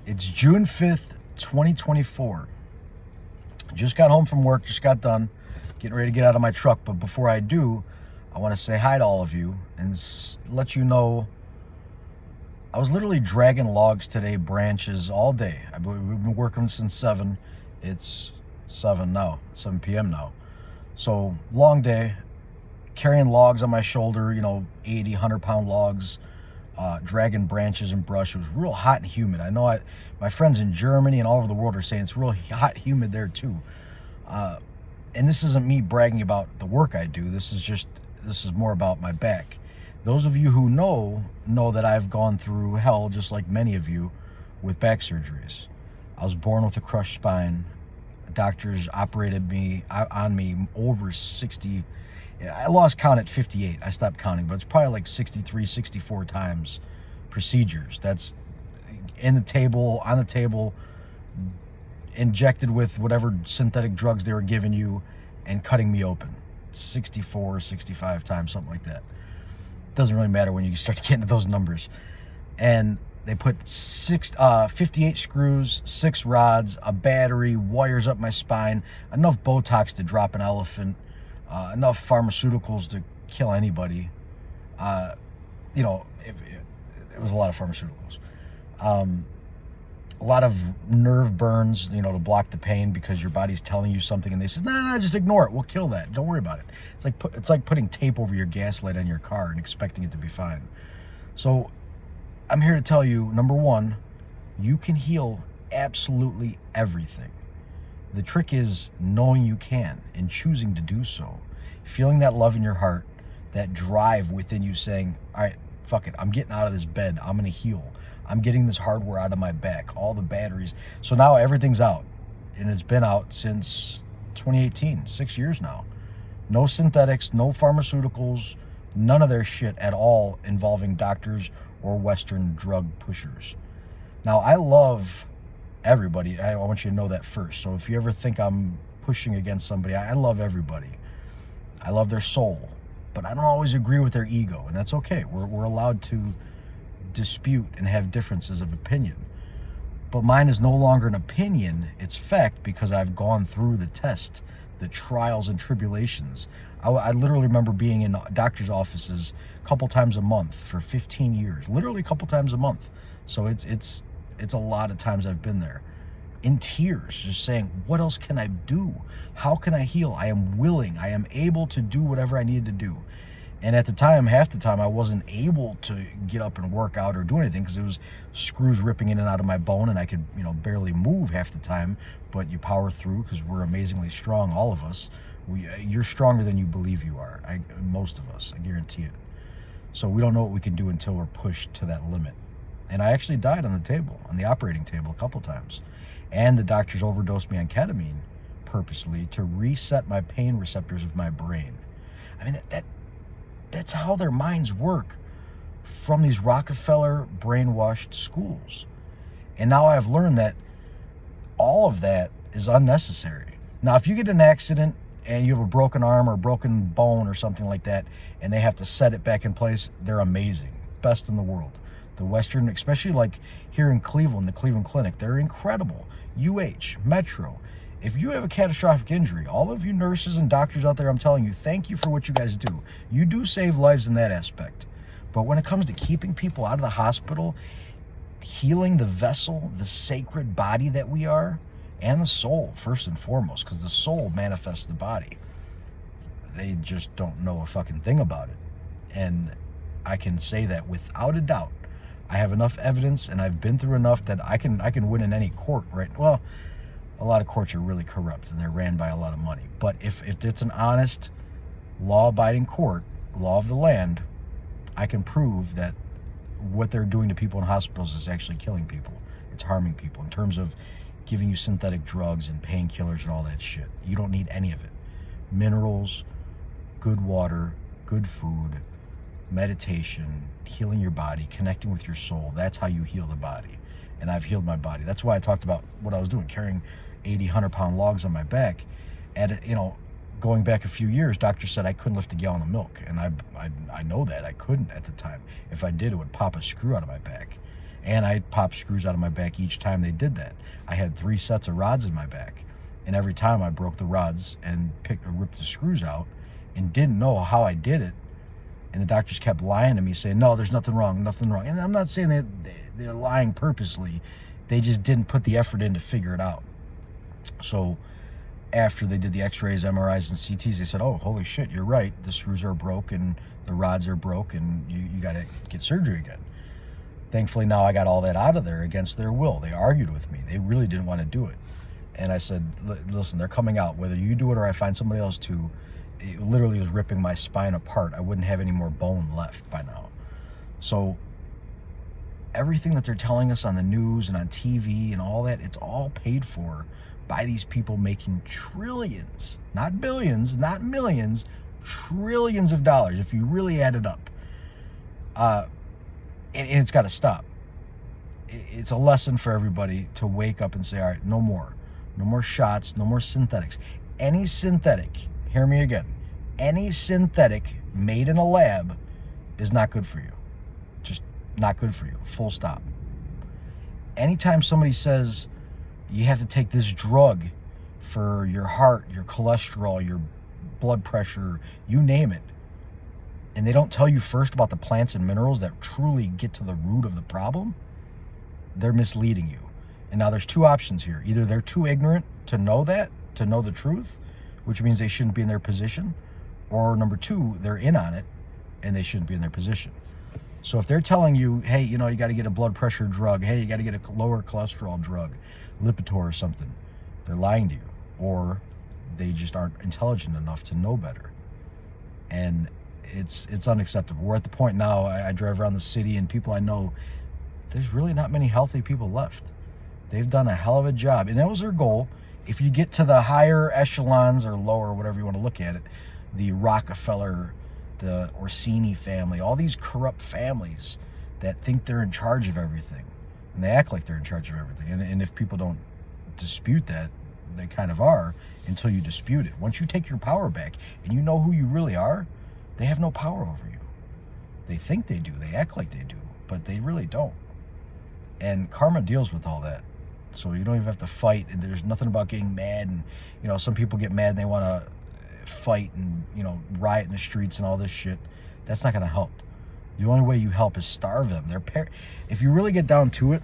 It's June 5th, 2024. Just got home from work, just got done, getting ready to get out of my truck. But before I do, I want to say hi to all of you and let you know I was literally dragging logs today, branches all day. We've been working since 7. It's 7 now, 7 p.m. now. So long day, carrying logs on my shoulder, 80, 100-pound logs. Dragging branches and brush. It was real hot and humid. I know my friends in Germany and all over the world are saying it's real hot and humid there too. And this isn't me bragging about the work I do. This is more about my back. Those of you who know that I've gone through hell, just like many of you, with back surgeries. I was born with a crushed spine. Doctors operated on me over 60. I lost count at 58. I stopped counting, but it's probably like 63, 64 times procedures. That's on the table, injected with whatever synthetic drugs they were giving you and cutting me open. 64, 65 times, something like that. Doesn't really matter when you start to get into those numbers. And they put 58 screws, 6 rods, a battery, wires up my spine, enough Botox to drop an elephant, enough pharmaceuticals to kill anybody. It was a lot of pharmaceuticals. A lot of nerve burns, to block the pain because your body's telling you something and they say, nah, just ignore it. We'll kill that. Don't worry about it. It's like putting tape over your gas light on your car and expecting it to be fine. So I'm here to tell you, number one, you can heal absolutely everything. The trick is knowing you can and choosing to do so. Feeling that love in your heart, that drive within you saying, all right, fuck it, I'm getting out of this bed. I'm going to heal. I'm getting this hardware out of my back, all the batteries. So now everything's out. And it's been out since 2018, 6 years now. No synthetics, no pharmaceuticals, none of their shit at all involving doctors or Western drug pushers. Now, I love everybody. I want you to know that first. So if you ever think I'm pushing against somebody, I love everybody. I love their soul, but I don't always agree with their ego, and that's okay. We're allowed to dispute and have differences of opinion. But mine is no longer an opinion, it's fact, because I've gone through the test, the trials and tribulations. I literally remember being in doctor's offices a couple times a month for 15 years, literally a couple times a month. So it's a lot of times I've been there in tears, just saying, what else can I do? How can I heal? I am willing. I am able to do whatever I needed to do. And at the time, half the time, I wasn't able to get up and work out or do anything because it was screws ripping in and out of my bone and I could, barely move half the time. But you power through because we're amazingly strong, all of us. You're stronger than you believe you are, most of us, I guarantee it. So we don't know what we can do until we're pushed to that limit. And I actually died on the operating table a couple times. And the doctors overdosed me on ketamine purposely to reset my pain receptors of my brain. I mean, that's how their minds work from these Rockefeller brainwashed schools. And now I've learned that all of that is unnecessary. Now, if you get in an accident and you have a broken arm or a broken bone or something like that, and they have to set it back in place, they're amazing. Best in the world. The Western, especially like here in Cleveland, the Cleveland Clinic, they're incredible. UH, Metro. If you have a catastrophic injury, all of you nurses and doctors out there, I'm telling you, thank you for what you guys do. You do save lives in that aspect. But when it comes to keeping people out of the hospital, healing the vessel, the sacred body that we are, and the soul, first and foremost, because the soul manifests the body. They just don't know a fucking thing about it. And I can say that without a doubt. I have enough evidence and I've been through enough that I can win in any court, right? Well, a lot of courts are really corrupt and they're ran by a lot of money. But if it's an honest, law-abiding court, law of the land, I can prove that what they're doing to people in hospitals is actually killing people. It's harming people in terms of giving you synthetic drugs and painkillers and all that shit. You don't need any of it. Minerals, good water, good food, meditation, healing your body, connecting with your soul. That's how you heal the body. And I've healed my body. That's why I talked about what I was doing, carrying 80, 100-pound logs on my back. And, going back a few years, doctor said I couldn't lift a gallon of milk. And I know that. I couldn't at the time. If I did, it would pop a screw out of my back. And I popped screws out of my back each time they did that. I had 3 sets of rods in my back. And every time I broke the rods and ripped the screws out and didn't know how I did it. And the doctors kept lying to me, saying, no, there's nothing wrong, nothing wrong. And I'm not saying that they're lying purposely. They just didn't put the effort in to figure it out. So after they did the x-rays, MRIs, and CTs, they said, oh, holy shit, you're right. The screws are broke and the rods are broke and you got to get surgery again. Thankfully, now I got all that out of there against their will. They argued with me. They really didn't want to do it. And I said, listen, they're coming out. Whether you do it or I find somebody else to, it literally was ripping my spine apart. I wouldn't have any more bone left by now. So everything that they're telling us on the news and on TV and all that, it's all paid for by these people making trillions, not billions, not millions, trillions of dollars, if you really add it up. And it's got to stop. It's a lesson for everybody to wake up and say, all right, no more. No more shots, no more synthetics. Any synthetic, hear me again, any synthetic made in a lab is not good for you. Just not good for you, full stop. Anytime somebody says you have to take this drug for your heart, your cholesterol, your blood pressure, you name it, and they don't tell you first about the plants and minerals that truly get to the root of the problem, they're misleading you. And now there's 2 options here. Either they're too ignorant to know that, to know the truth, which means they shouldn't be in their position, or number 2, they're in on it and they shouldn't be in their position. So if they're telling you, hey, you know, you got to get a blood pressure drug, hey, you got to get a lower cholesterol drug, Lipitor or something, they're lying to you, or they just aren't intelligent enough to know better. And it's unacceptable. We're at the point now, I drive around the city and people I know, there's really not many healthy people left. They've done a hell of a job. And that was their goal. If you get to the higher echelons or lower, whatever you want to look at it, the Rockefeller, the Orsini family, all these corrupt families that think they're in charge of everything. And they act like they're in charge of everything. And if people don't dispute that, they kind of are until you dispute it. Once you take your power back and you know who you really are, they have no power over you. They think they do. They act like they do, but they really don't. And karma deals with all that. So you don't even have to fight, and there's nothing about getting mad. And, you know, some people get mad and they want to fight and, you know, riot in the streets and all this shit. That's not going to help. The only way you help is starve them. If you really get down to it,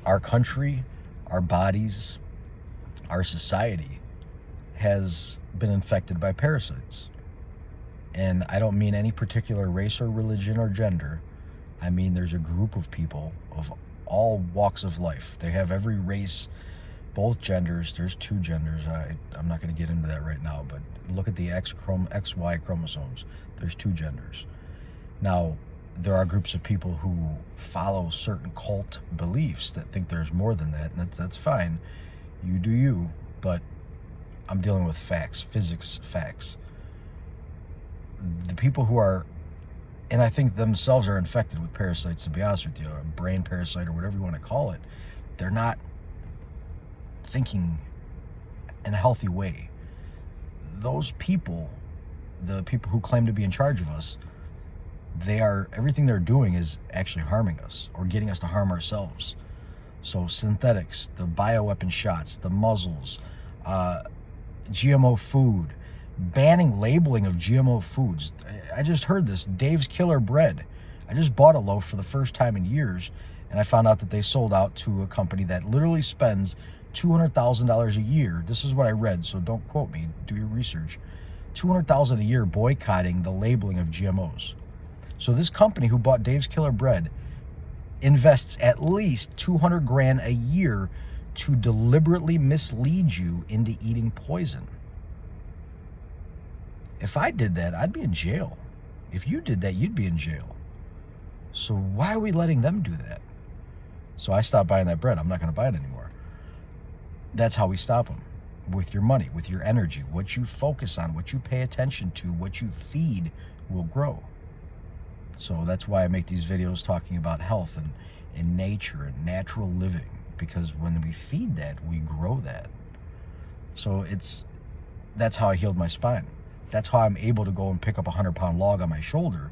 our country, our bodies, our society has been infected by parasites. And I don't mean any particular race or religion or gender. I mean, there's a group of people of all walks of life. They have every race, both genders. There's 2 genders. I'm not going to get into that right now, but look at the XY chromosomes. There's 2 genders. Now, there are groups of people who follow certain cult beliefs that think there's more than that, and that's fine. You do you, but I'm dealing with facts, physics facts. The people who are, and I think themselves are infected with parasites, to be honest with you, a brain parasite or whatever you want to call it, they're not thinking in a healthy way. Those people, the people who claim to be in charge of us, everything they're doing is actually harming us or getting us to harm ourselves. So synthetics, the bioweapon shots, the muzzles, GMO food, banning labeling of GMO foods. I just heard this, Dave's Killer Bread. I just bought a loaf for the first time in years, and I found out that they sold out to a company that literally spends $200,000 a year. This is what I read, so don't quote me, do your research. $200,000 a year boycotting the labeling of GMOs. So this company who bought Dave's Killer Bread invests at least $200,000 a year to deliberately mislead you into eating poison. If I did that, I'd be in jail. If you did that, you'd be in jail. So why are we letting them do that? So I stopped buying that bread. I'm not going to buy it anymore. That's how we stop them. With your money, with your energy. What you focus on, what you pay attention to, what you feed will grow. So that's why I make these videos talking about health and nature and natural living. Because when we feed that, we grow that. So that's how I healed my spine. That's how I'm able to go and pick up a 100-pound log on my shoulder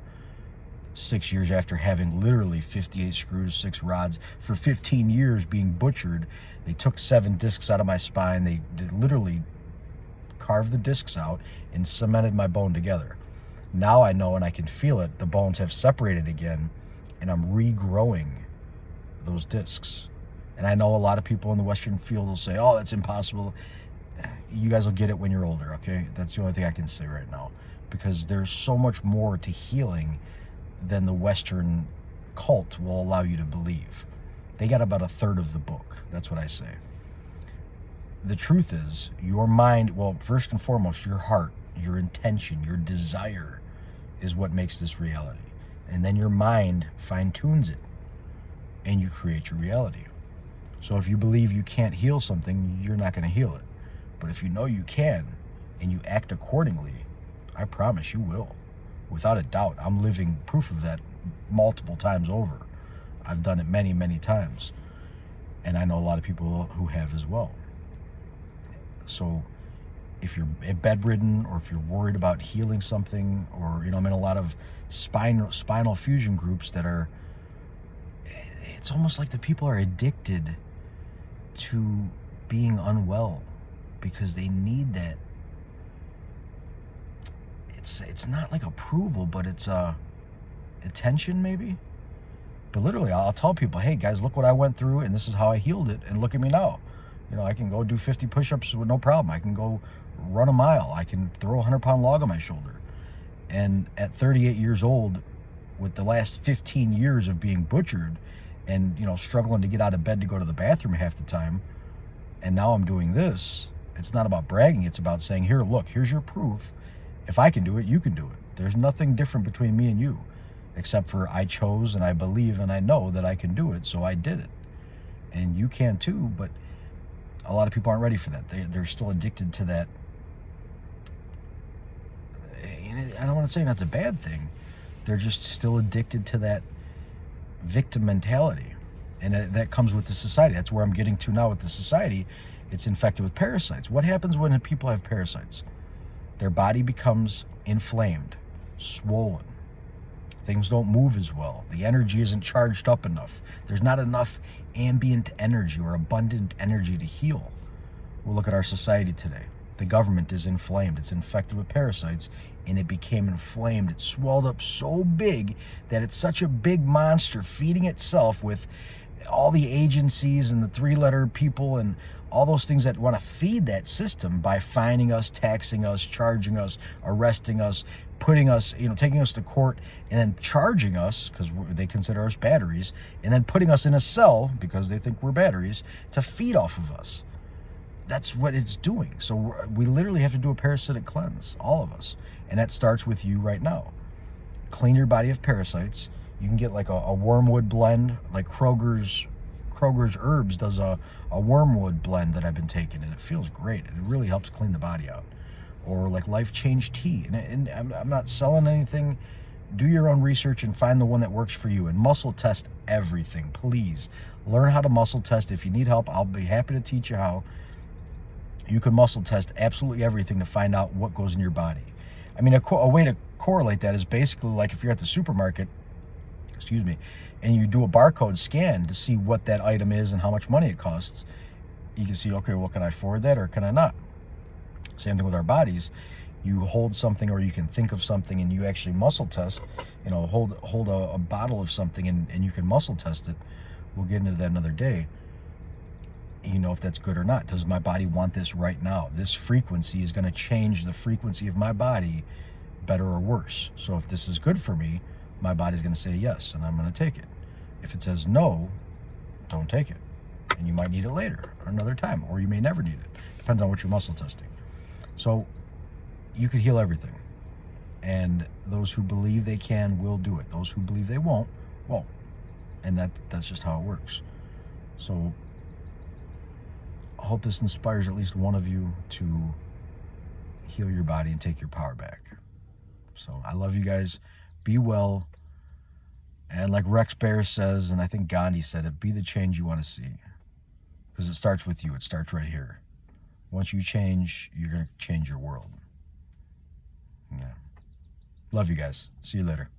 6 years after having literally 58 screws, 6 rods for 15 years being butchered. They took 7 discs out of my spine. They literally carved the discs out and cemented my bone together. Now I know and I can feel it. The bones have separated again, and I'm regrowing those discs. And I know a lot of people in the Western field will say, oh, that's impossible. You guys will get it when you're older, okay? That's the only thing I can say right now, because there's so much more to healing than the Western cult will allow you to believe. They got about a third of the book. That's what I say. The truth is, your mind, well, first and foremost, your heart, your intention, your desire is what makes this reality. And then your mind fine-tunes it, and you create your reality. So if you believe you can't heal something, you're not going to heal it. But if you know you can, and you act accordingly, I promise you will. Without a doubt. I'm living proof of that multiple times over. I've done it many, many times. And I know a lot of people who have as well. So if you're bedridden, or if you're worried about healing something, or, I'm in a lot of spinal fusion groups that are, it's almost like the people are addicted to being unwell because they need that. It's not like approval, but it's attention maybe. But literally, I'll tell people, hey guys, look what I went through, and this is how I healed it, and look at me now. I can go do 50 push-ups with no problem. I can go run a mile. I can throw a 100-pound log on my shoulder. And at 38 years old, with the last 15 years of being butchered and, struggling to get out of bed to go to the bathroom half the time, and now I'm doing this, it's not about bragging. It's about saying, here, look, here's your proof. If I can do it, you can do it. There's nothing different between me and you, except for I chose and I believe and I know that I can do it, so I did it. And you can too, but a lot of people aren't ready for that. They're still addicted to that. I don't want to say that's a bad thing. They're just still addicted to that victim mentality. And that comes with the society. That's where I'm getting to now with the society. It's infected with parasites. What happens when people have parasites? Their body becomes inflamed, swollen. Things don't move as well. The energy isn't charged up enough. There's not enough ambient energy or abundant energy to heal. We'll look at our society today. The government is inflamed. It's infected with parasites, and it became inflamed. It swelled up so big that it's such a big monster feeding itself with all the agencies and the 3-letter people and all those things that want to feed that system by fining us, taxing us, charging us, arresting us, putting us, taking us to court, and then charging us because they consider us batteries, and then putting us in a cell because they think we're batteries to feed off of us. That's what it's doing. So we literally have to do a parasitic cleanse, all of us. And that starts with you right now. Clean your body of parasites. You can get like a wormwood blend, like Kroger's Herbs does a wormwood blend that I've been taking, and it feels great. It really helps clean the body out. Or like Life Change Tea. And I'm not selling anything. Do your own research and find the one that works for you. And muscle test everything, please. Learn how to muscle test. If you need help, I'll be happy to teach you how. You can muscle test absolutely everything to find out what goes in your body. I mean, a way to correlate that is basically like if you're at the supermarket, and you do a barcode scan to see what that item is and how much money it costs. You can see, okay, well, can I afford that or can I not? Same thing with our bodies. You hold something, or you can think of something and you actually muscle test, hold a bottle of something and you can muscle test it. We'll get into that another day. If that's good or not. Does my body want this right now? This frequency is going to change the frequency of my body, better or worse. So if this is good for me, my body's going to say yes, and I'm going to take it. If it says no, don't take it. And you might need it later or another time, or you may never need it. Depends on what you're muscle testing. So you could heal everything. And those who believe they can will do it. Those who believe they won't. And that's just how it works. So I hope this inspires at least one of you to heal your body and take your power back. So I love you guys. Be well. And like Rex Bear says, and I think Gandhi said it, be the change you want to see. Because it starts with you. It starts right here. Once you change, you're going to change your world. Yeah. Love you guys. See you later.